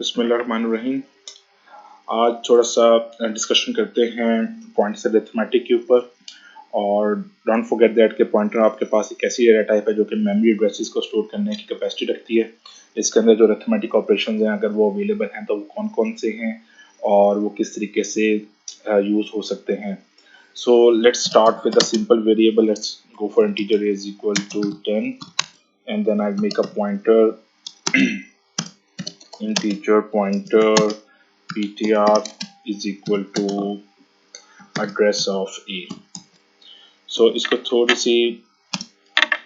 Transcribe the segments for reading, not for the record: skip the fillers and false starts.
बिस्मिल्लाहिर्रहमानिर्रहीम। आज थोड़ा सा डिस्कशन करते हैं पॉइंट्स अरिथमेटिक के ऊपर। और डोंट फॉरगेट दैट के पॉइंटर आपके पास एक ऐसी डेटा टाइप है जो कि मेमोरी एड्रेसेस को स्टोर करने की कैपेसिटी रखती है। इसके अंदर जो अरिथमेटिक ऑपरेशंस हैं अगर वो अवेलेबल हैं तो वो कौन कौन से हैं और वो किस तरीके से यूज़ हो सकते हैं। So let's start with a simple variable. Let's go for integer is equal to 10 and then I make a pointer integer pointer ptr is equal to address of a। so इसको थोड़ी सी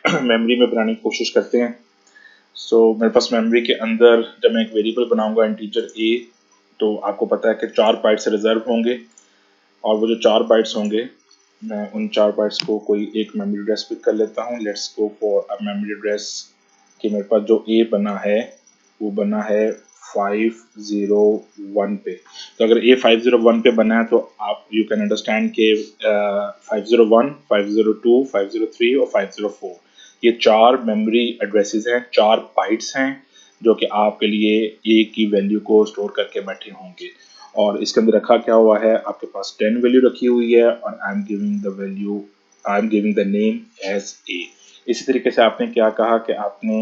memory में बनाने की कोशिश करते हैं। मेरे पास memory के अंदर जब मैं एक वेरिएबल बनाऊंगा इंटीजर a, तो आपको पता है कि 4 बाइट्स रिजर्व होंगे और वो जो 4 बाइट्स होंगे मैं उन 4 बाइट्स को कोई एक मेमोरी एड्रेस पिक कर लेता हूँ। Let's go for a memory address कि मेरे पास जो a बना है वो बना है 501 पे। तो अगर a 501 पे बना है तो आप यू कैन अंडरस्टैंड के 501, 502, 503 और 504 ये 4 मेमोरी एड्रेसेस हैं, 4 बाइट्स हैं जो कि आपके लिए a की वैल्यू को स्टोर करके बैठे होंगे। और इसके अंदर रखा क्या हुआ है, आपके पास 10 वैल्यू रखी हुई है और I am giving the name as a। इसी तरीके से आपने क्या कहा कि आपने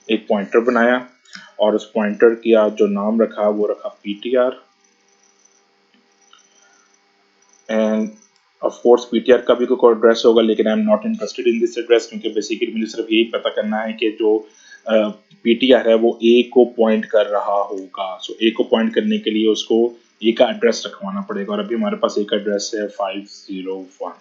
एक पॉइंटर बनाया और उस पॉइंटर का जो नाम रखा वो रखा ptr। End of course ptr का भी कोई एड्रेस होगा, लेकिन I am not interested in this address क्योंकि बेसिकली मुझे सिर्फ यही पता करना है कि जो ptr है वो a को पॉइंट कर रहा होगा। a को पॉइंट करने के लिए उसको a का एड्रेस रखवाना पड़ेगा और अभी हमारे पास a का एड्रेस है 501।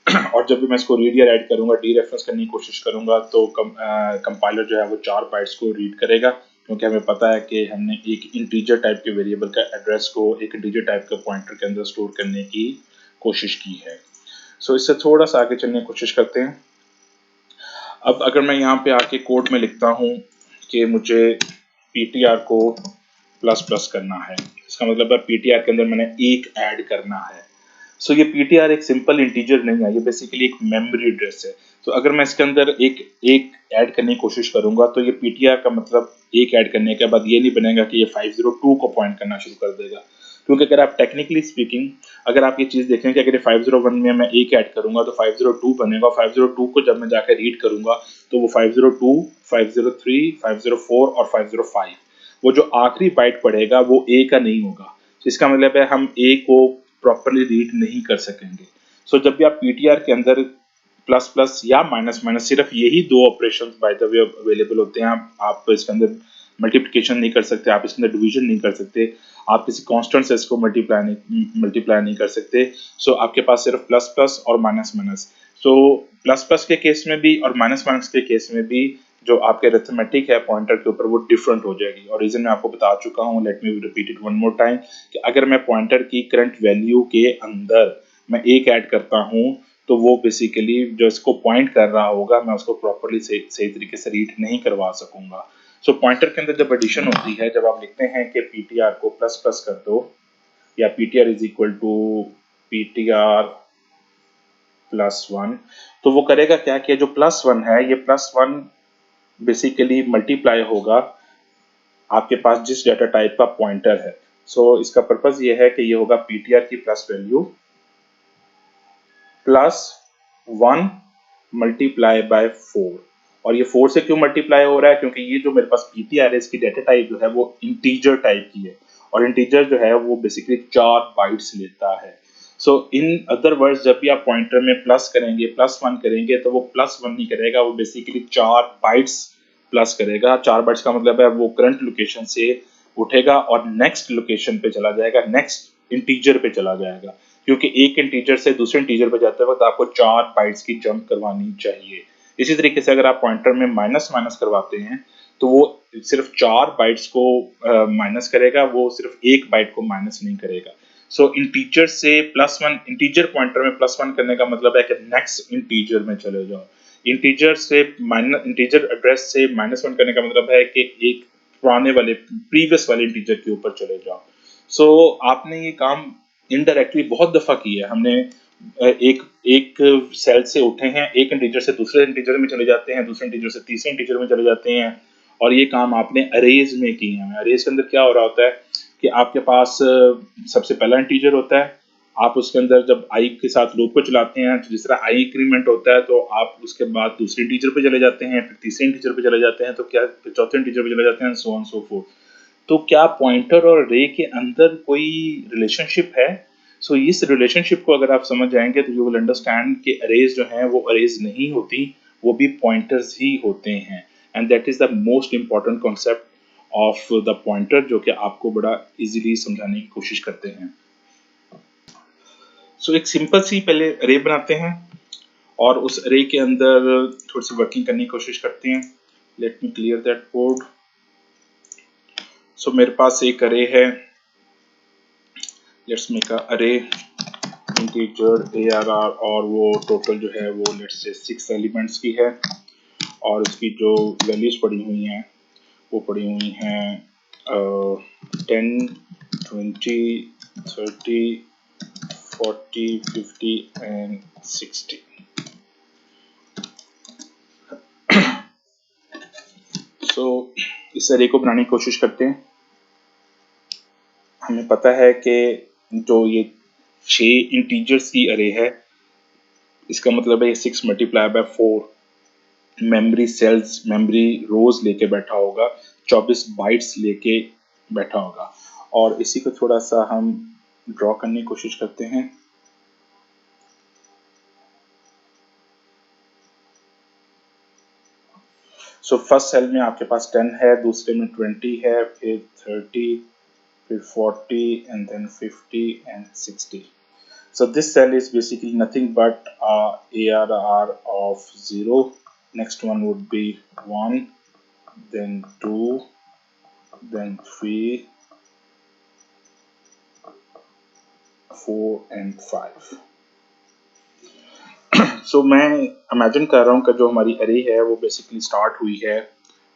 और जब भी मैं इसको रीड या राइट करूंगा, डीरेफरेंस करने की कोशिश करूंगा तो कंपाइलर जो है वो 4 बाइट्स को रीड करेगा क्योंकि हमें पता है कि हमने एक इंटीजर टाइप के वेरिएबल का एड्रेस को एक इंटीजर टाइप के पॉइंटर के अंदर स्टोर करने की कोशिश की है। इससे थोड़ा सा आगे चलने की कोशिश करते हैं। अब अगर मैं यहाँ पे आके कोड में लिखता हूँ कि मुझे ptr को प्लस प्लस करना है, इसका मतलब है ptr के अंदर मैंने एक ऐड करना है। ये ptr एक सिंपल इंटीजर नहीं है, ये बेसिकली एक मेमोरी एड्रेस है। अगर मैं इसके अंदर एक ऐड करने की कोशिश करूंगा तो ये ptr का मतलब एक ऐड करने के बाद ये नहीं बनेगा कि ये 502 को पॉइंट करना शुरू कर देगा। क्योंकि अगर आप टेक्निकली स्पीकिंग अगर आप ये चीज़ देखें कि अगर 501 में मैं एक ऐड करूंगा तो 502 बनेगा। 502 को जब मैं जाकर रीड करूंगा तो वो 502, 503, 504 और 505 वो जो आखिरी बाइट पड़ेगा वो a का नहीं होगा। इसका मतलब है हम a को प्रॉपरली रीड नहीं कर सकेंगे। जब भी आप ptr के अंदर प्लस प्लस या माइनस माइनस सिर्फ यही दो operation by the way available होते हैं। आप इसके अंदर मल्टीप्लिकेशन नहीं कर सकते, आप इसके अंदर डिवीजन नहीं कर सकते, आप किसी कांस्टेंट से इसको मल्टीप्लाई नहीं कर सकते। आपके पास सिर्फ प्लस प्लस और माइनस माइनस। प्लस प्लस के केस में भी और माइनस माइनस के केस में भी जो आपके अरिथमेटिक है पॉइंटर के ऊपर वो डिफरेंट हो जाएगी। और रीजन मैं आपको बता चुका हूँ, let me repeat it one more time, कि अगर मैं पॉइंटर की करंट वैल्यू के अंदर मैं एक ऐड करता हूँ तो वो बेसिकली जो इसको पॉइंट कर रहा होगा मैं उसको प्रॉपरली सही तरीके से रीड नहीं करवा सकूंगा। पॉइंटर के अंदर जब एडिशन होती है, जब आप लिखते हैं कि ptr को प्लस प्लस कर दो या ptr is equal to ptr plus 1, तो वो करेगा क्या कि जो प्लस 1 है ये प्लस 1 बेसिकली मल्टीप्लाई होगा आपके पास जिस डाटा टाइप का पॉइंटर है। इसका पर्पस ये है कि ये होगा ptr की plus value plus 1 multiply by 4। और ये 4 से क्यों मल्टीप्लाई हो रहा है, क्योंकि ये जो मेरे पास ptr है इसकी डाटा टाइप जो है वो इंटीजर टाइप की है और इंटीजर जो है वो बेसिकली 4 बाइट्स लेता है। इन अदर वर्ड्स जब भी आप पॉइंटर में प्लस करेंगे, प्लस 1 करेंगे, तो वो प्लस 1 नहीं करेगा, वो बेसिकली 4 बाइट्स प्लस करेगा। 4 बाइट्स का मतलब है वो करंट लोकेशन से उठेगा और नेक्स्ट लोकेशन पे चला जाएगा, नेक्स्ट इंटीजर पे चला जाएगा। क्योंकि एक इंटीजर से दूसरे इंटीजर पे जाते वक्त आपको 4 बाइट्स की जंप करवानी चाहिए। इसी तरीके से अगर आप पॉइंटर में माइनस माइनस करवाते हैं तो वो सिर्फ 4 बाइट्स को माइनस करेगा, वो सिर्फ एक बाइट को माइनस नहीं करेगा। इंटीजर से प्लस 1, इंटीजर पॉइंटर में प्लस 1 करने का मतलब है कि नेक्स्ट इंटीजर में चले जाओ। इंटीजर से इंटीजर एड्रेस से माइनस 1 करने का मतलब है कि एक पुराने वाले प्रीवियस वाले इंटीजर के ऊपर चले जाओ। आपने ये काम इनडायरेक्टली बहुत दफा किया है। हमने एक सेल से उठे हैं, एक इंटीजर से दूसरे इंटीजर में चले जाते हैं, दूसरे इंटीजर से तीसरे इंटीजर में चले जाते हैं और ये काम आपने अरेज में किए हैं। अरेज के अंदर क्या हो रहा होता है कि आपके पास सबसे पहला इंटीजर होता है, आप उसके अंदर जब आई के साथ लूप को चलाते हैं तो जिस तरह आई इंक्रीमेंट होता है तो आप उसके बाद दूसरे इंटीजर पे चले जाते हैं, फिर तीसरे इंटीजर पे चले जाते हैं, तो क्या फिर चौथे इंटीजर पे चले जाते हैं, सो ऑन सो फोर्थ। तो क्या पॉइंटर और रे के अंदर कोई रिलेशनशिप है? सो इस रिलेशनशिप को अगर आप समझ जाएंगे तो यू विल अंडरस्टैंड कि अरेज जो हैं वो अरेज नहीं होती, वो भी पॉइंटर्स ही होते हैं। And that is the most important concept of the pointer, जो कि आपको बड़ा इजीली समझाने की कोशिश करते हैं। सो एक सिंपल सी पहले अरे बनाते हैं और उस अरे के अंदर थोड़ी सी वर्किंग करने की कोशिश करते हैं। Let me clear that code. So मेरे पास एक अरे है, लेट्स मेक अ अरे इंटीजर ARR, और वो टोटल जो है वो लेट्स से 6 एलिमेंट्स की है, और उसकी जो वैल्यूज पड़ी हुई हैं वो पड़ी हुई हैं 10, 20, 30, 40, 50 एंड 60। सो इस अरे को बनाने की कोशिश करते हैं। हमें पता है कि जो ये 6 इंटीजर्स की अरे है, इसका मतलब है 6 multiply by 4 memory cells, memory rows लेके बैठा होगा, 24 बाइट्स लेके बैठा होगा। और इसी को थोड़ा सा हम ड्रॉ करने की कोशिश करते हैं। सो फर्स्ट सेल में आपके पास 10 है, दूसरे में 20 है, फिर 30, फिर 40 and then 50 and 60. So this cell is basically nothing but ARR of 0. Next one would be 1, then 2, then 3, 4 and 5. So मैं इमेजिन कर रहा हूँ कि जो हमारी अरे है वो बेसिकली स्टार्ट हुई है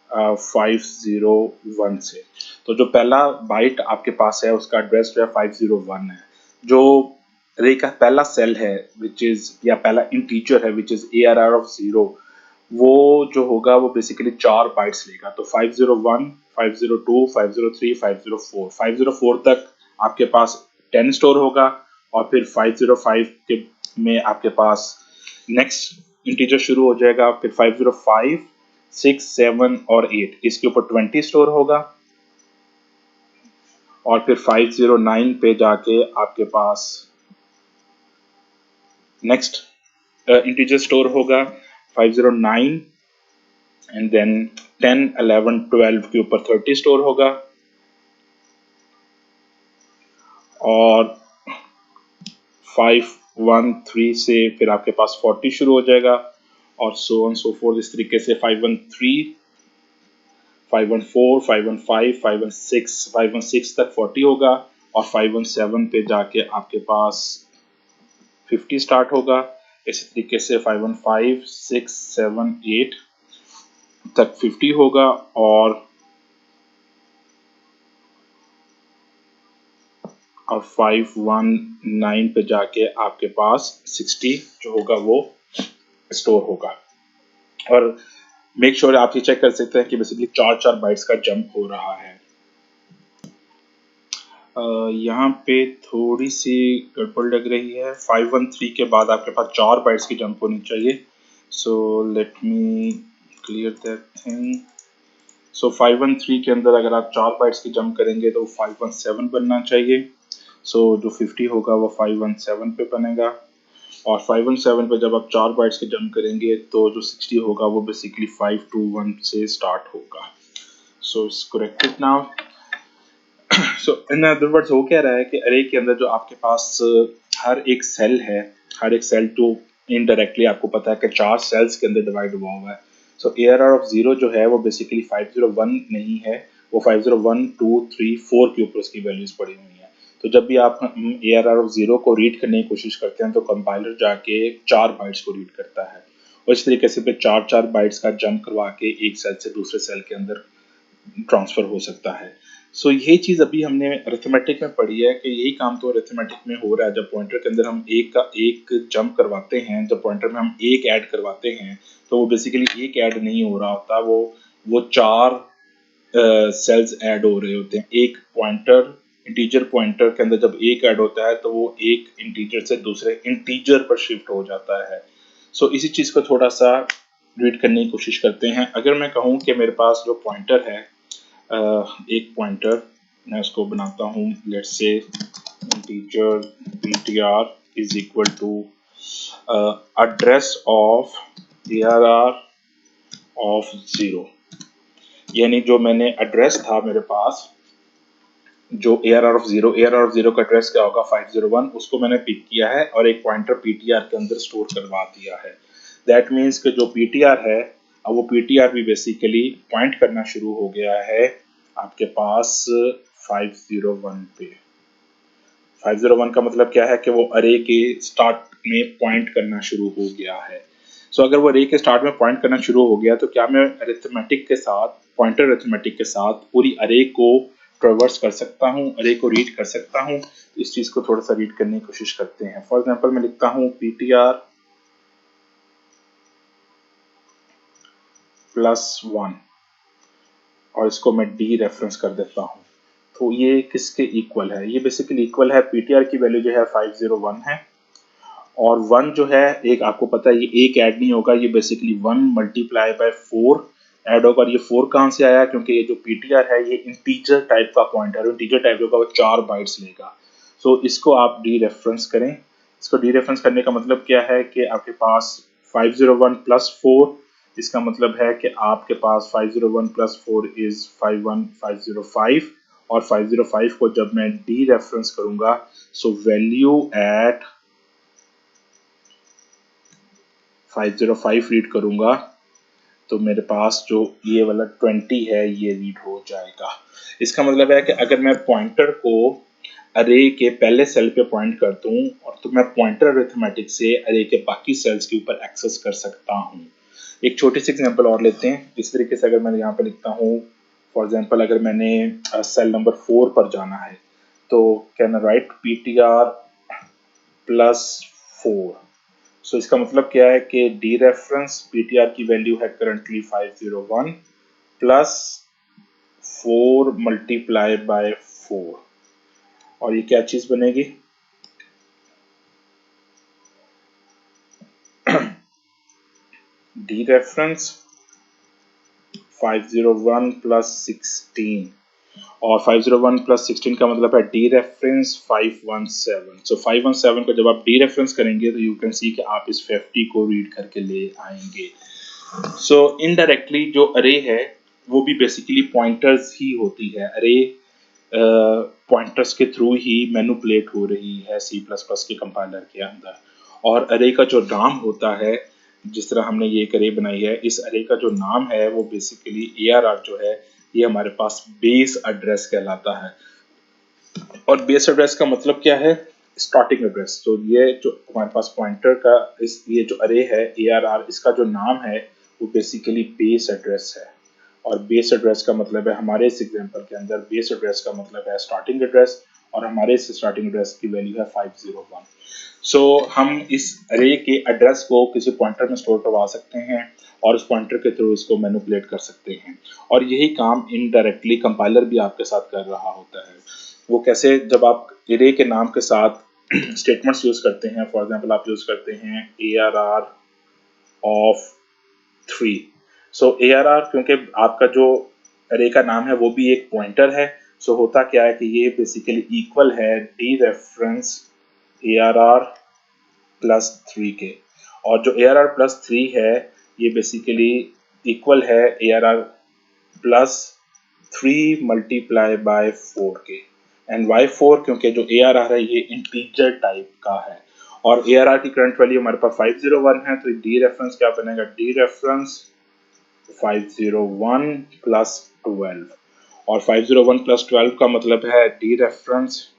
501 से। तो जो पहला बाइट आपके पास है उसका एड्रेस जो है 501 है। जो अरे का पहला सेल है विच इज, या पहला इंटीजर है विच इज ARR ऑफ 0, वो जो होगा वो बेसिकली 4 बाइट्स लेगा। तो 501, 502, 503, 504, 504 तक आपके पास 10 स्टोर होगा, और फिर 505 के में आपके पास नेक्स्ट इंटीजर शुरू हो जाएगा, फिर 505, 6, 7 और 8 इसके ऊपर 20 स्टोर होगा, और फिर 509 पे जाके आपके पास नेक्स्ट इंटीजर स्टोर होगा 509, एंड देन 10, 11, 12 के ऊपर 30 स्टोर होगा, और 513 से फिर आपके पास 40 शुरू हो जाएगा, और सो ऑन सो फोर्थ। इस तरीके से 513, 514, 515, 516, 516 तक 40 होगा, और 517 पे जाके आपके पास 50 स्टार्ट होगा। इसी तरीके से 515, 6, 7, 8 तक 50 होगा, और 519 पे जाके आपके पास 60 जो होगा वो स्टोर होगा। और मेक श्योर आप ये चेक कर सकते हैं कि बेसिकली 4 बाइट्स का जंप हो रहा है। यहाँ पे थोड़ी सी गड़बड़ लग रही है। 513 के बाद आपके पास 4 बाइट्स की जंप होनी चाहिए। So let me clear that thing. So 513 के अंदर अगर आप 4 बाइट्स की जंप करेंगे तो 517 बनना चाहिए। सो जो 50 होगा वो 517 पे बनेगा, और 517 पे जब आप 4 बाइट्स की जंप करेंगे तो जो 60 होगा वो बेसिकली 521 से स्टार्ट होगा। So it's corrected now. So in other words वो कह रहा है कि अरे के अंदर जो आपके पास हर एक सेल है, हर एक सेल तो इनडायरेक्टली आपको पता है कि 4 सेल्स के अंदर डिवाइड हुआ हुआ है। सो ARR ऑफ 0 जो है वो बेसिकली 501 नहीं है, वो 501, 2, 3, 4 के ऊपर उसकी वैल्यूज पड़ी हुई हैं। तो जब भी आप ARR ऑफ 0 को रीड करने की कोशिश करते हैं तो कंपाइलर जाके 4 बाइट्स को रीड करता है, और इस तरीके से फिर 4 बाइट्स का जंप करवा के एक सेल से दूसरे सेल के अंदर ट्रांसफर हो सकता है। सो ये चीज़ अभी हमने अरिथमेटिक में पढ़ी है कि यही काम तो अरिथमेटिक में हो रहा है। जब पॉइंटर के अंदर हम एक का एक जंप करवाते हैं, जब पॉइंटर में हम एक ऐड करवाते हैं, तो वो बेसिकली एक ऐड नहीं हो रहा होता, वो 4 सेल्स ऐड हो रहे होते हैं। एक पॉइंटर इंटीजर पॉइंटर के अंदर जब एक ऐड होता है तो वो एक इंटीजर से दूसरे इंटीजर पर शिफ्ट हो जाता है। सो इसी चीज़ को थोड़ा सा रीड करने की कोशिश करते हैं। अगर मैं कहूँ कि मेरे पास जो पॉइंटर है, एक पॉइंटर मैं उसको बनाता हूँ, let's say integer ptr is equal to address of ARR of 0, यानी जो मैंने एड्रेस था मेरे पास, जो ARR ऑफ 0 का एड्रेस क्या होगा 501, उसको मैंने पिक किया है और एक पॉइंटर PTR के अंदर स्टोर करवा दिया है। दैट मीन्स कि जो PTR है, अब वो PTR भी बेसिकली पॉइंट करना शुरू हो गया है आपके पास 501 पे। 501 का मतलब क्या है कि वो अरे के स्टार्ट में पॉइंट करना शुरू हो गया है। सो अगर वो अरे के स्टार्ट में पॉइंट करना शुरू हो गया तो क्या मैं अरिथमेटिक के साथ, पॉइंटर अरिथमेटिक के साथ पूरी अरे को ट्रेवर्स कर सकता हूँ, अरे को रीड कर सकता हूँ? तो इस चीज को थोड़ा सा रीड करने की कोशिश करते हैं। फॉर एग्जांपल मैं लिखता हूँ PTR +1 और इसको मैं डी रेफरेंस कर देता हूँ। तो ये किसके इक्वल है? ये बेसिकली इक्वल है, PTR की वैल्यू जो है 501 है और 1 जो है, एक आपको पता है ये एक ऐड नहीं होगा, ये बेसिकली 1 मल्टीप्लाई बाय 4 ऐड होगा। ये 4 कहाँ से आया? क्योंकि ये जो PTR है ये इंटीजर टाइप का पॉइंटर है, इंटीजर टाइप होगा, वो 4 बाइट्स लेगा। सो इसको आप डी रेफरेंस करें। इसको डी रेफरेंस करने का मतलब क्या है कि आपके पास 501 + 4, इसका मतलब है कि आपके पास 501 + 4 इज 51505 और 505 को जब मैं डी रेफरेंस करूंगा, सो वैल्यू एट 505 रीड करूंगा तो मेरे पास जो ये वाला 20 है ये रीड हो जाएगा। इसका मतलब है कि अगर मैं पॉइंटर को अरे के पहले सेल पे पॉइंट कर दूं और तो मैं पॉइंटर अरिथमेटिक से अरे के बाकी सेल्स के ऊपर एक्सेस कर सकता हूं। एक छोटी सी एग्जांपल और लेते हैं। इस तरीके से अगर मैं यहाँ पे लिखता हूँ, फॉर एग्जांपल अगर मैंने सेल नंबर 4 पर जाना है तो कैन राइट PTR +4। सो इसका मतलब क्या है कि डी रेफरेंस PTR की वैल्यू है करंटली 501 + 4 मल्टीप्लाई बाय 4 और ये क्या चीज बनेगी? डी रेफरेंस 501 + 16 और 501 + 16 का मतलब है डी रेफरेंस 517। सो 517 को जब आप डी रेफरेंस करेंगे तो यू कैन सी कि आप इस 50 को रीड करके ले आएंगे। सो इनडायरेक्टली जो अरे है वो भी बेसिकली पॉइंटर्स ही होती है। अरे पॉइंटर्स के थ्रू ही मैनिपुलेट हो रही है C++ के कंपाइलर के अंदर। और अरे का जो नाम होता है, जिस तरह हमने ये एक अरे बनाई है, इस अरे का जो नाम है वो बेसिकली ARR जो है ये हमारे पास बेस एड्रेस कहलाता है। और बेस एड्रेस का मतलब क्या है? Starting address. तो ये जो हमारे पास पॉइंटर का ये जो अरे है ARR, इसका जो नाम है वो बेसिकली बेस एड्रेस है। और बेस एड्रेस का मतलब है, हमारे इस एग्जांपल के अंदर बेस एड्रेस का मतलब है स्टार्टिंग एड्रेस और हमारे इस स्टार्टिंग एड्रेस की वैल्यू है 501। सो हम इस अरे के एड्रेस को किसी पॉइंटर में स्टोर करवा सकते हैं और उस पॉइंटर के थ्रू इसको मैनिपुलेट कर सकते हैं। और यही काम इनडायरेक्टली कंपाइलर भी आपके साथ कर रहा होता है। वो कैसे? जब आप अरे के नाम के साथ स्टेटमेंट्स यूज करते हैं, फॉर एग्जांपल आप यूज करते हैं ARR ऑफ 3। सो ARR क्योंकि आपका जो अरे का नाम है वो भी एक पॉइंटर है, सो होता क्या है कि ये बेसिकली इक्वल है डी रेफरेंस ARR +3 के। और जो ARR +3 है ये बेसिकली इक्वल है ARR +3 मल्टीप्लाई बाय 4 के। एंड वाई 4 क्योंकि जो ARR है ये इंटीजर टाइप का है और ARR की करंट वैल्यू हमारे पास 501 है, तो डी रेफरेंस क्या बनेगा? डी रेफरेंस 501 + 12 और 501 + 12 का मतलब है dereference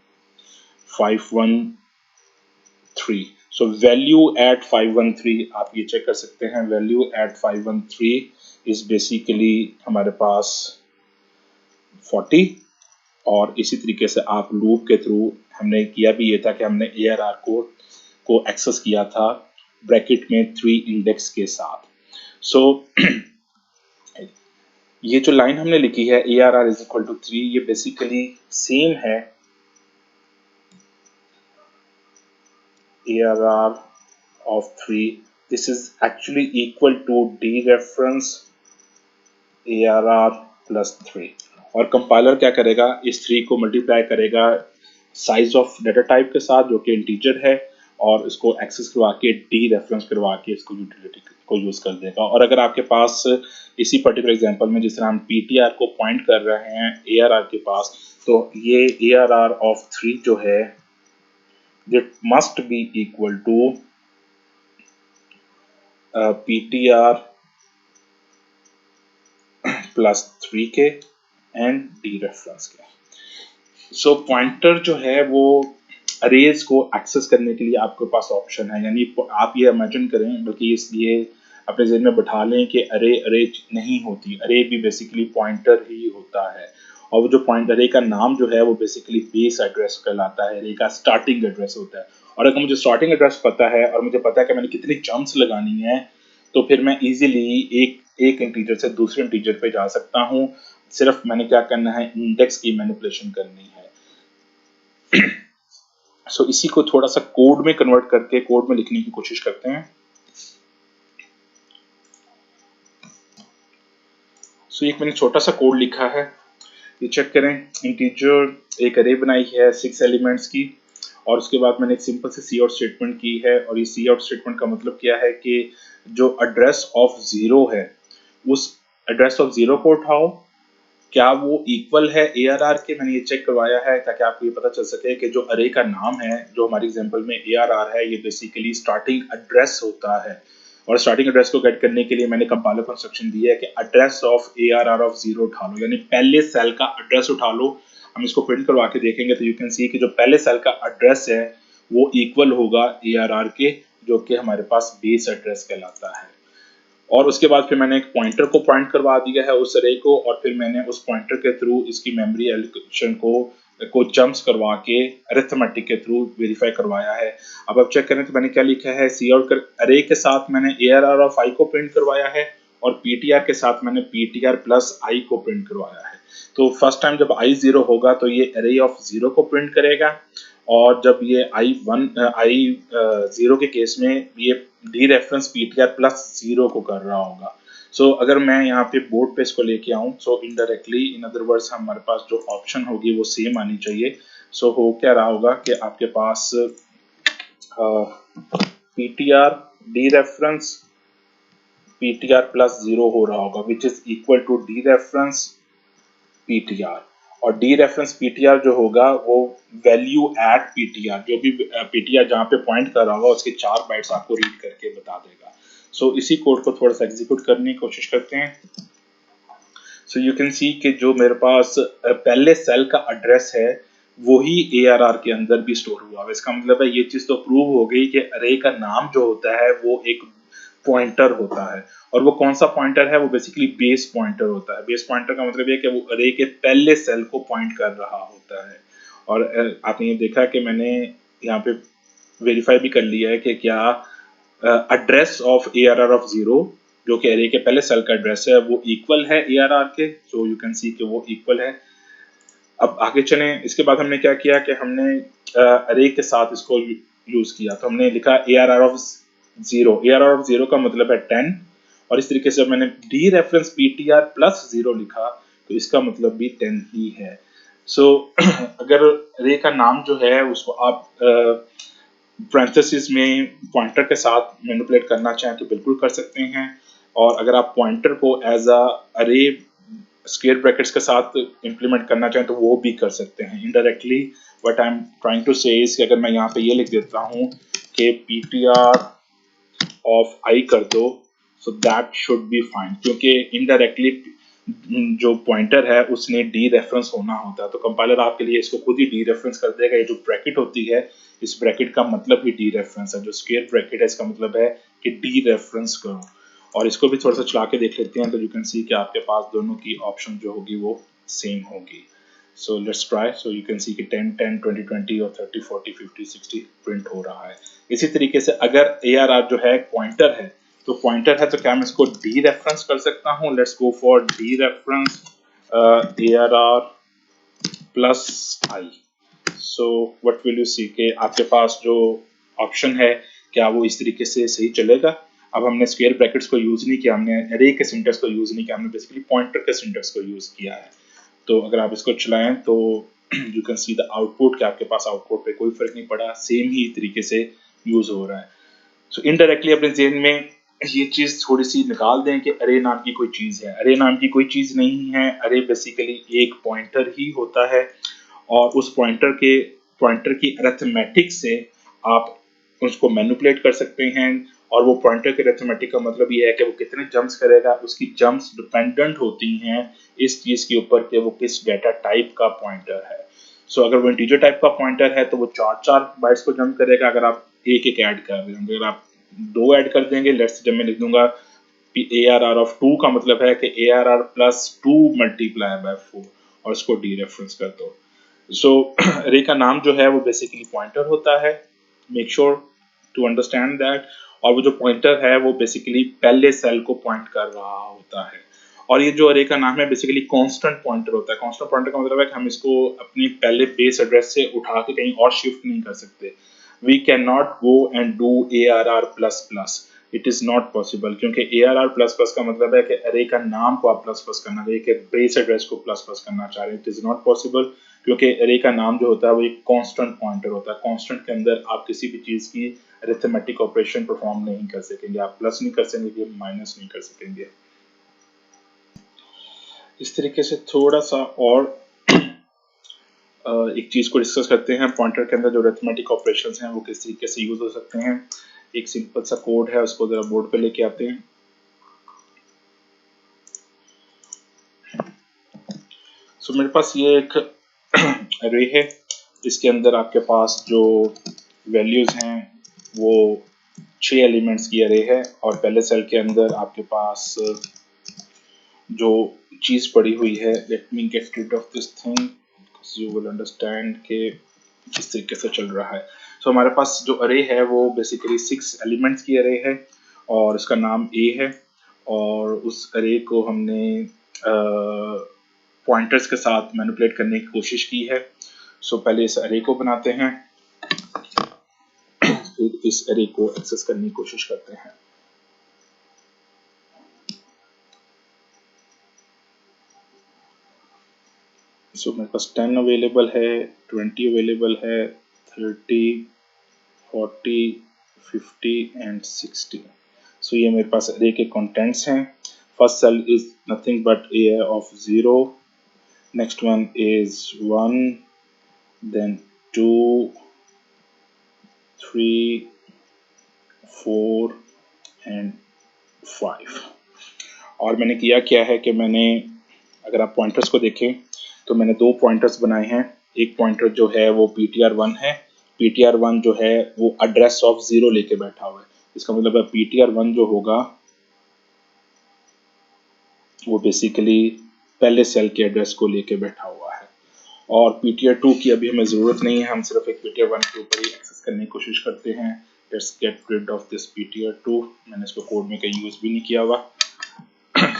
513। So value at 513 आप ये चेक कर सकते हैं। वैल्यू एट 513 इज बेसिकली हमारे पास 40। और इसी तरीके से आप लूप के थ्रू हमने किया भी ये था कि हमने ARR को एक्सेस किया था ब्रैकेट में 3 इंडेक्स के साथ। सो ये जो लाइन हमने लिखी है ARR इज इक्वल टू 3, ये बेसिकली सेम है ARR of 3. This is actually equal to D reference ARR plus 3. और कंपाइलर क्या करेगा, इस 3 को मल्टीप्लाई करेगा साइज ऑफ डाटा टाइप के साथ जो कि इंटीजर है, और इसको एक्सेस करवा के डी रेफरेंस करवा के इसको यूटिलिटी को यूज कर देगा। और अगर आपके पास इसी पर्टिकुलर एग्जांपल में जिस तरह हम PTR को पॉइंट कर रहे हैं ARR के पास, तो ये ARR ऑफ 3 जो है it must be equal to PTR plus 3K and D reference के। सो पॉइंटर जो है वो अरेज को एक्सेस करने के लिए आपके पास ऑप्शन है, यानी आप ये इमेजिन करें, बल्कि इसलिए अपने जहन में बैठा लें कि अरे नहीं होती, अरे भी बेसिकली पॉइंटर ही होता है। और वो जो पॉइंट अरे का नाम जो है वो बेसिकली बेस एड्रेस कहलाता है, अरे का स्टार्टिंग एड्रेस होता है। और अगर मुझे स्टार्टिंग एड्रेस पता है और मुझे पता है कि मैंने कितनी जंप्स लगानी है, तो फिर मैं इजीली एक इंटीजर से दूसरे इंटीजर पे जा सकता हूँ। सिर्फ मैंने क्या करना है, इंडेक्स की मैनिपुलेशन करनी है। सो इसी को थोड़ा सा कोड में कन्वर्ट करके कोड में लिखने की कोशिश करते हैं। सो एक मैंने छोटा सा कोड लिखा है, ये चेक करें। इंटीजर एक अरे बनाई है 6 एलिमेंट्स की, और उसके बाद मैंने एक सिंपल से सी आउट स्टेटमेंट की है। और ये सी आउट स्टेटमेंट का मतलब क्या है कि जो एड्रेस ऑफ 0 है, उस एड्रेस ऑफ 0 को उठाओ, क्या वो इक्वल है ARR के। मैंने ये चेक करवाया है ताकि आपको ये पता चल सके कि जो अरे का नाम है, जो हमारे एग्जांपल में ARR है, ये बेसिकली स्टार्टिंग एड्रेस होता है। और स्टार्टिंग एड्रेस को गेट करने के लिए मैंने कंपाइलर को इंस्ट्रक्शन दी है कि एड्रेस ऑफ ARR ऑफ 0 उठा लो, यानी पहले सेल का एड्रेस उठा लो। हम इसको प्रिंट करवा के देखेंगे तो यू कैन सी कि जो पहले सेल का एड्रेस है वो इक्वल होगा ARR के, जो कि हमारे पास बेस एड्रेस कहलाता है। और उसके बाद फिर मैंने एक पॉइंटर को पॉइंट करवा दिया है उस अरे को, और फिर मैंने उस पॉइंटर के थ्रू इसकी मेमोरी एलोकेशन को जंप्स करवा के अरिथमेटिक के थ्रू वेरीफाई करवाया है। अब आप चेक करें तो मैंने क्या लिखा है, सी आउट अरे के साथ मैंने ARR ऑफ I को प्रिंट करवाया है, और PTR के साथ मैंने PTR प्लस I को प्रिंट करवाया है। तो फर्स्ट टाइम जब I 0 होगा तो ये अरे ऑफ 0 को प्रिंट करेगा, और जब ये I 0 के केस में ये डी रेफरेंस PTR प्लस 0 को कर रहा होगा। सो अगर मैं यहाँ पे बोर्ड पे इसको लेके आऊँ, so indirectly in other words हमारे पास जो ऑप्शन होगी वो सेम आनी चाहिए। सो हो क्या रहा होगा कि आपके पास PTR D reference PTR plus 0 हो रहा होगा, which is equal to D reference PTR। और डी रेफरेंस PTR जो होगा वो वैल्यू एट PTR, जो भी PTR जहाँ पे पॉइंट कर रहा होगा उसके 4 बाइट्स आपको रीड करके बता देगा। सो इसी कोड को थोड़ा सा एग्जीक्यूट करने की कोशिश करते हैं। सो यू कैन सी कि जो मेरे पास पहले सेल का एड्रेस है वही ARR के अंदर भी स्टोर हुआ है। इसका मतलब है ये चीज तो प्रूव हो गई कि अरे का नाम जो होता है वो एक पॉइंटर होता है, और वो कौन सा पॉइंटर है, वो बेसिकली बेस पॉइंटर होता है। बेस पॉइंटर का मतलब ये कि वो अरे के पहले सेल को पॉइंट कर रहा होता है। और आपने ये देखा कि मैंने यहाँ पे वेरीफाई भी कर लिया है कि क्या एड्रेस ऑफ ARR ऑफ 0, जो कि अरे के पहले सेल का एड्रेस है, वो इक्वल है ARR के। सो यू कैन सी कि वो इक्वल है। अब आगे चलें, इसके बाद हमने क्या किया कि हमने अरे के साथ इसको यूज किया। तो हमने लिखा ARR ऑफ 0, ARR ऑफ 0 का मतलब है 10, और इस तरीके से मैंने डी रेफरेंस PTR प्लस 0 लिखा तो इसका मतलब भी 10 ही है। सो अगर अरे का नाम जो है उसको आप पैरेंथेसिस में पॉइंटर के साथ मैनिपुलेट करना चाहें तो बिल्कुल कर सकते हैं, और अगर आप पॉइंटर को एज अ अरे स्क्वायर ब्रैकेट्स के साथ इंप्लीमेंट करना चाहें तो वो भी कर सकते हैं indirectly. What I am trying to say is कि अगर मैं यहाँ पे ये लिख देता हूँ कि PTR ऑफ I कर दो, so that should be fine, क्योंकि इनडायरेक्टली जो पॉइंटर है उसने डी रेफरेंस होना होता है। तो कंपाइलर आपके लिए इसको खुद ही डी रेफरेंस कर देगा। ये जो ब्रैकेट होती है, इस ब्रैकेट का मतलब ही डी रेफरेंस है। जो स्क्वायर ब्रैकेट है इसका मतलब है कि डी रेफरेंस करो। और इसको भी थोड़ा सा चला के देख लेते हैं तो यू कैन सी कि आपके पास दोनों की ऑप्शन जो होगी वो सेम होगी। So let's try. So you can see कि 10 10 20 20 और 30 40 50 60 प्रिंट हो रहा है। इसी तरीके से अगर ARR जो है पॉइंटर है, तो पॉइंटर है तो क्या मैं इसको डी रेफरेंस कर सकता हूँ? Let's go for D reference ARR plus I. So what will you see के आपके पास जो ऑप्शन है क्या वो इस तरीके से सही चलेगा? अब हमने स्क्वायर ब्रैकेट्स को यूज नहीं किया, हमने अरे के सिंटेक्स को यूज नहीं किया, हमने बेसिकली पॉइंटर के सिंटेक्स को यूज किया है। तो अगर आप इसको चलाएं तो you can see the output कि आपके पास आउटपुट पे कोई फर्क नहीं पड़ा, सेम ही तरीके से यूज हो रहा है। सो इनडायरेक्टली अपने जेहन में ये चीज थोड़ी सी निकाल दें कि अरे नाम की कोई चीज है। अरे नाम की कोई चीज नहीं है, अरे बेसिकली एक पॉइंटर ही होता है और उस पॉइंटर की अरिथमेटिक से आप उसको मैनिपुलेट कर सकते हैं। और वो पॉइंटर के अरिथमेटिक का मतलब ये है कि वो कितने जंप्स करेगा, उसकी जंप्स डिपेंडेंट होती हैं इस चीज के ऊपर कि वो किस डेटा टाइप का पॉइंटर है। सो अगर वो इंटीजर टाइप का पॉइंटर है तो वो 4 बाइट्स को जंप करेगा। अगर आप एक एक ऐड कर रहे होंगे, अगर आप 2 ऐड कर देंगे, लेट्स जब मैं लिख दूंगा ARR ऑफ 2 का मतलब है कि ARR प्लस 2 मल्टीप्लाई बाय 4 और इसको डी रेफरेंस कर दो। सो अरे का नाम जो है वो बेसिकली पॉइंटर होता है, make sure to understand that. और वो जो पॉइंटर है वो बेसिकली पहले सेल को पॉइंट कर रहा होता है। और ये जो अरे का नाम है बेसिकली कांस्टेंट पॉइंटर होता है। कांस्टेंट पॉइंटर का मतलब है कि हम इसको अपनी पहले बेस एड्रेस से उठा के कहीं और शिफ्ट नहीं कर सकते। We can not go and do ARR plus plus, it is not possible, क्योंकि ARR प्लस प्लस का मतलब है कि अरे का नाम को आप प्लस प्लस करना चाहिए, कि बेस एड्रेस को प्लस प्लस करना चाह रहे हैं। इट इज नॉट पॉसिबल क्योंकि अरे का नाम जो होता है वो एक कांस्टेंट पॉइंटर होता है। कांस्टेंट के अंदर आप किसी भी चीज की अरिथमेटिक ऑपरेशन परफॉर्म नहीं कर सकेंगे, आप प्लस नहीं कर सकेंगे, माइनस नहीं कर सकेंगे। इस तरीके से थोड़ा सा और एक चीज को डिस्कस करते हैं। पॉइंटर के अंदर जो अरिथमेटिक ऑपरेशंस हैं वो किस तरीके से यूज हो सकते हैं। एक सिंपल सा कोड है, उसको जरा बोर्ड पे लेके आते हैं। सो मेरे पास ये एक अरे है, इसके अंदर आपके पास जो वैल्यूज हैं वो 6 एलिमेंट्स की अरे है और पहले सेल के अंदर आपके पास जो चीज पड़ी हुई है, let me get rid of this thing you will understand के किस तरीके से चल रहा है। सो हमारे पास जो अरे है वो बेसिकली 6 एलिमेंट्स की अरे है और इसका नाम ए है और उस अरे को हमने पॉइंटर्स के साथ मैनिपुलेट करने की कोशिश की है। सो पहले इस अरे को बनाते हैं, फिर इस अरे को एक्सेस करने की कोशिश करते हैं। सो मेरे पास 10 अवेलेबल है, 20 अवेलेबल है, 30, 40, 50 एंड 60। सो ये मेरे पास अरे के कंटेंट्स हैं। First cell is nothing but a of 0, next one is 1, then 2, 3, 4 and 5। और मैंने किया क्या है कि मैंने, अगर आप पॉइंटर्स को देखें तो मैंने 2 पॉइंटर्स बनाए हैं। एक पॉइंटर जो है वो ptr1 है, ptr1 जो है वो एड्रेस ऑफ 0 लेके बैठा हुआ है। इसका मतलब है ptr1 जो होगा वो बेसिकली पहले सेल के एड्रेस को लेके बैठा हुआ है। और ptr2 की अभी हमें ज़रूरत नहीं है, हम सिर्फ एक ptr1 के ऊपर ही एक्सेस करने की कोशिश करते हैं। Let's get rid of this ptr2। मैंने इसको कोड में कहीं यूज़ भी नहीं किया हुआ।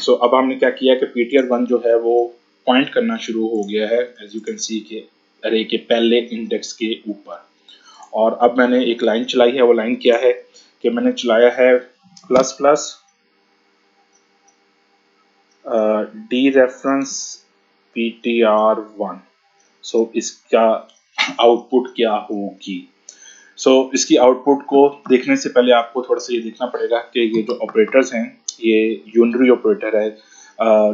सो अब हमने क्या किया कि ptr1 जो है वो पॉइंट करना शुरू हो गया है एज यू कैन सी के अरे के पहले इंडेक्स के ऊपर। और अब मैंने एक लाइन चलाई है, वो लाइन क्या है कि मैंने चलाया है plus plus D reference ptr1। सो इसका आउटपुट क्या होगी? सो इसकी आउटपुट को देखने से पहले आपको थोड़ा सा ये देखना पड़ेगा कि ये जो ऑपरेटर्स हैं ये यूनरी ऑपरेटर है।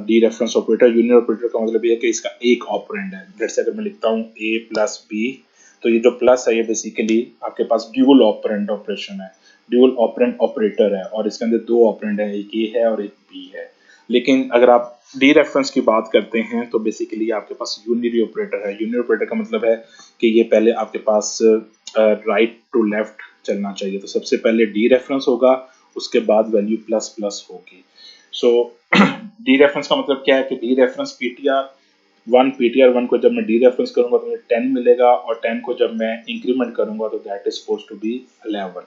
Dereference operator, unary operator का मतलब ये है कि इसका एक ऑपरेंड है। जैसे अगर मैं लिखता हूँ a प्लस बी, तो ये जो प्लस है ये बेसिकली आपके पास ड्यूल ऑपरेंड ऑपरेशन है, ड्यूल ऑपरेंड ऑपरेटर है और इसके अंदर 2 ऑपरेंड है, एक ए है और एक बी है। लेकिन अगर आप डी रेफरेंस की बात करते हैं तो बेसिकली आपके पास यूनिरी ऑपरेटर है। यूनिरी ऑपरेटर का मतलब है कि ये पहले आपके पास राइट टू लेफ्ट चलना चाहिए। तो सबसे पहले डी रेफरेंस होगा, उसके बाद वैल्यू प्लस प्लस होगी। सो डी रेफरेंस का मतलब क्या है कि डी रेफरेंस ptr1 को जब मैं डी रेफरेंस करूंगा तो मुझे 10 मिलेगा और 10 को जब मैं इंक्रीमेंट करूंगा तो that is supposed to be 11।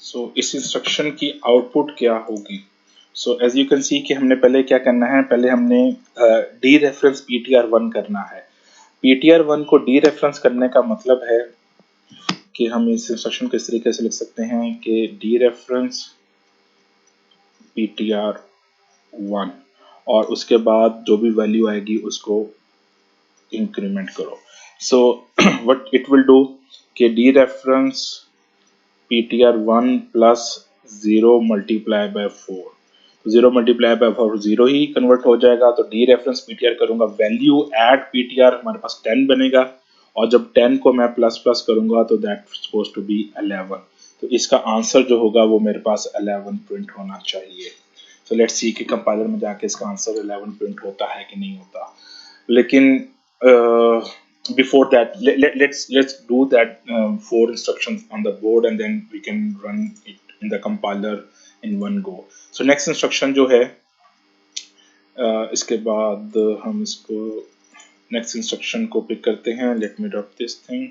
So इस इंस्ट्रक्शन की आउटपुट क्या होगी? So as you can see कि हमने पहले क्या करना है, पहले हमने डी रेफरेंस PTR1 करना है। PTR1 को डी रेफरेंस करने का मतलब है कि हम इस इंस्ट्रक्शन को इस तरीके से लिख सकते हैं कि डी रेफरेंस PTR1 और उसके बाद जो भी वैल्यू आएगी उसको इंक्रीमेंट करो। So what it will do कि D reference PTR1 plus 0 multiply by 4, 0 multiply by 4 0 ही कन्वर्ट हो जाएगा। तो डी रेफरेंस PTR करूंगा, वैल्यू एट PTR हमारे पास 10 बनेगा और जब 10 को मैं प्लस प्लस करूंगा तो दैट सपोज टू बी 11। तो इसका आंसर जो होगा वो मेरे पास 11 प्रिंट होना चाहिए। सो लेट्स सी कि कंपाइलर में जाके इसका आंसर 11 प्रिंट होता है कि नहीं होता। लेकिन before that let's do that 4 instructions on the board and then we can run it in the compiler in one go. So next instruction जो है इसके बाद हम इसको next instruction को पिक करते हैं। let me drop this thing.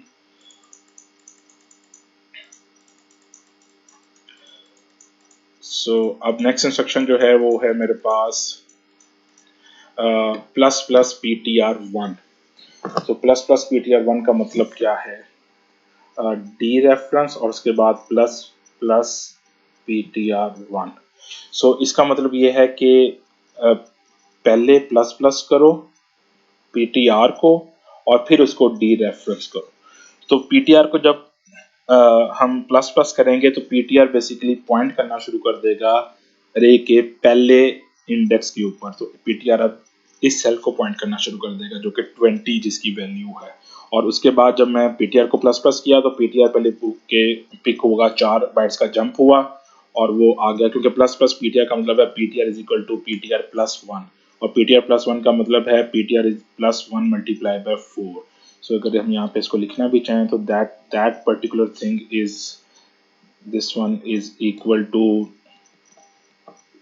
So अब next instruction जो है वो है मेरे पास प्लस प्लस PTR1। तो प्लस प्लस PTR1 का मतलब क्या है, डी रेफरेंस और उसके बाद प्लस प्लस PTR1। सो इसका मतलब ये है कि पहले प्लस प्लस करो PTR को और फिर उसको डी रेफरेंस करो। तो PTR को जब हम प्लस प्लस करेंगे तो PTR बेसिकली पॉइंट करना शुरू कर देगा रे के पहले इंडेक्स के ऊपर। तो PTR अब इस सेल को पॉइंट करना शुरू कर देगा जो कि 20 जिसकी वैल्यू है। और उसके बाद जब मैं PTR को प्लस प्लस किया तो PTR पहले के पिक होगा, 4 बाइट्स का जंप हुआ और वो आ गया, क्योंकि प्लस प्लस PTR का मतलब है PTR is equal to PTR plus 1 और PTR प्लस 1 का मतलब है PTR is plus 1 multiply by 4। So अगर हम यहाँ पे इसको लिखना भी चाहें तो that particular thing is this one is equal to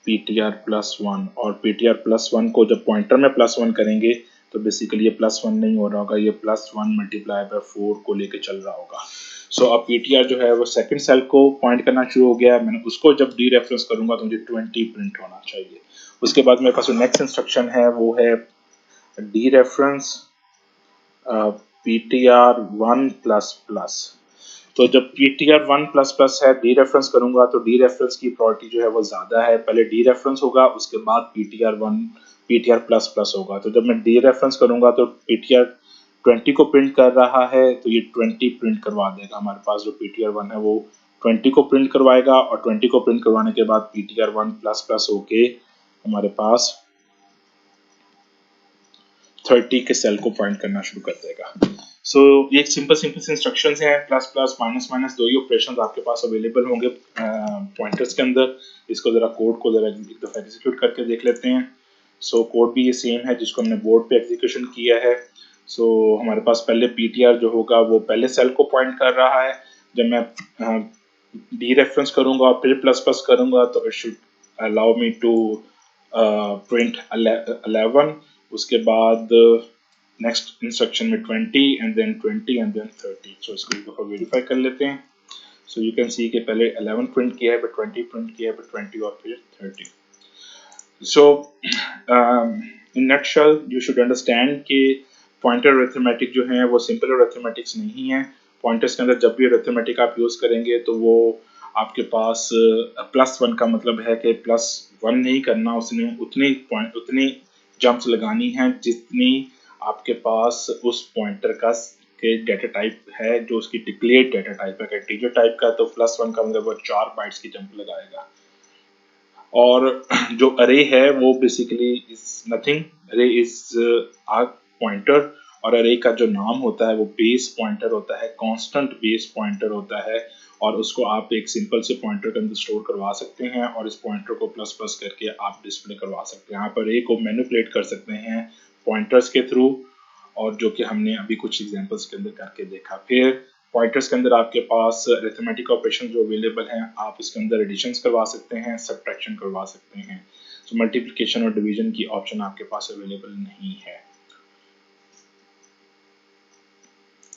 PTR plus 1 और PTR प्लस 1 को जब पॉइंटर में प्लस 1 करेंगे तो बेसिकली ये प्लस 1 नहीं हो रहा होगा, ये प्लस 1 मल्टीप्लाई बाय 4 को लेके चल रहा होगा। सो अब PTR जो है वो सेकंड सेल को पॉइंट करना शुरू हो गया। मैंने उसको जब डी रेफरेंस करूंगा तो मुझे 20 प्रिंट होना चाहिए। उसके बाद मेरे पास जो नेक्स्ट इंस्ट्रक्शन है वो है D reference PTR1 plus plus. तो जब PTR1 प्लस प्लस है, डी रेफरेंस करूंगा तो डी रेफरेंस की प्रायोरिटी जो है वो ज्यादा है। पहले डी रेफरेंस होगा उसके बाद PTR प्लस प्लस होगा। तो जब मैं डी रेफरेंस करूंगा तो PTR 20 को प्रिंट कर रहा है तो ये 20 प्रिंट करवा देगा। हमारे पास जो PTR1 है वो 20 को प्रिंट करवाएगा और 20 को प्रिंट करवाने के बाद PTR1 प्लस प्लस होके हमारे पास 30 के सेल को पॉइंट करना शुरू कर देगा। सो ये सिंपल इंस्ट्रक्शंस हैं। प्लस प्लस माइनस माइनस दो ही ऑपरेशंस आपके पास अवेलेबल होंगे पॉइंटर्स के अंदर। इसको जरा कोड को जरा एक दफा एग्जीक्यूट करके देख लेते हैं। सो कोड भी ये सेम है जिसको हमने बोर्ड पे एग्जीक्यूशन किया है। सो हमारे पास पहले PTR जो होगा वो पहले सेल को पॉइंट कर रहा है। जब मैं डी रेफरेंस करूंगा और फिर प्लस प्लस करूंगा तो it should allow me to print 11। उसके बाद नेक्स्ट इंस्ट्रक्शन में 20 and then 20 and then 30। So इसको एक दफा वेरीफाई कर लेते हैं। सो यू कैन सी कि पहले 11 प्रिंट किया है, फिर 20 प्रिंट किया है, फिर 20 और फिर 30। सो इन नटशल यू शुड अंडरस्टैंड कि पॉइंटर अरिथमेटिक जो है वो सिंपल अरिथमेटिक्स नहीं है। पॉइंटर्स के अंदर जब भी अरिथमेटिक आप यूज करेंगे तो वो आपके पास प्लस 1 का मतलब है कि प्लस 1 नहीं करना, उसने उतनी जंप्स लगानी है जितनी आपके पास उस पॉइंटर का के डेटा टाइप है, जो उसकी डिक्लेयर्ड डेटा टाइप है। इंटीजर टाइप का तो प्लस 1 का मतलब वो 4 बाइट्स की जंप लगाएगा। और जो अरे है वो बेसिकली इज नथिंग, अरे इज आ पॉइंटर और अरे का जो नाम होता है वो बेस पॉइंटर होता है, कांस्टेंट बेस पॉइंटर होता है और उसको आप एक सिंपल से पॉइंटर के अंदर स्टोर करवा सकते हैं और इस पॉइंटर को प्लस प्लस करके आप डिस्प्ले करवा सकते हैं। यहाँ पर अरे को मैनिपुलेट कर सकते हैं पॉइंटर्स के थ्रू, और जो कि हमने अभी कुछ एग्जांपल्स के अंदर करके देखा। फिर पॉइंटर्स के अंदर आपके पास अरिथमेटिक ऑपरेशन जो अवेलेबल हैं, आप इसके अंदर एडिशंस करवा सकते हैं, सब्ट्रैक्शन करवा सकते हैं। सो मल्टीप्लिकेशन और डिवीजन की ऑप्शन आपके पास अवेलेबल नहीं है।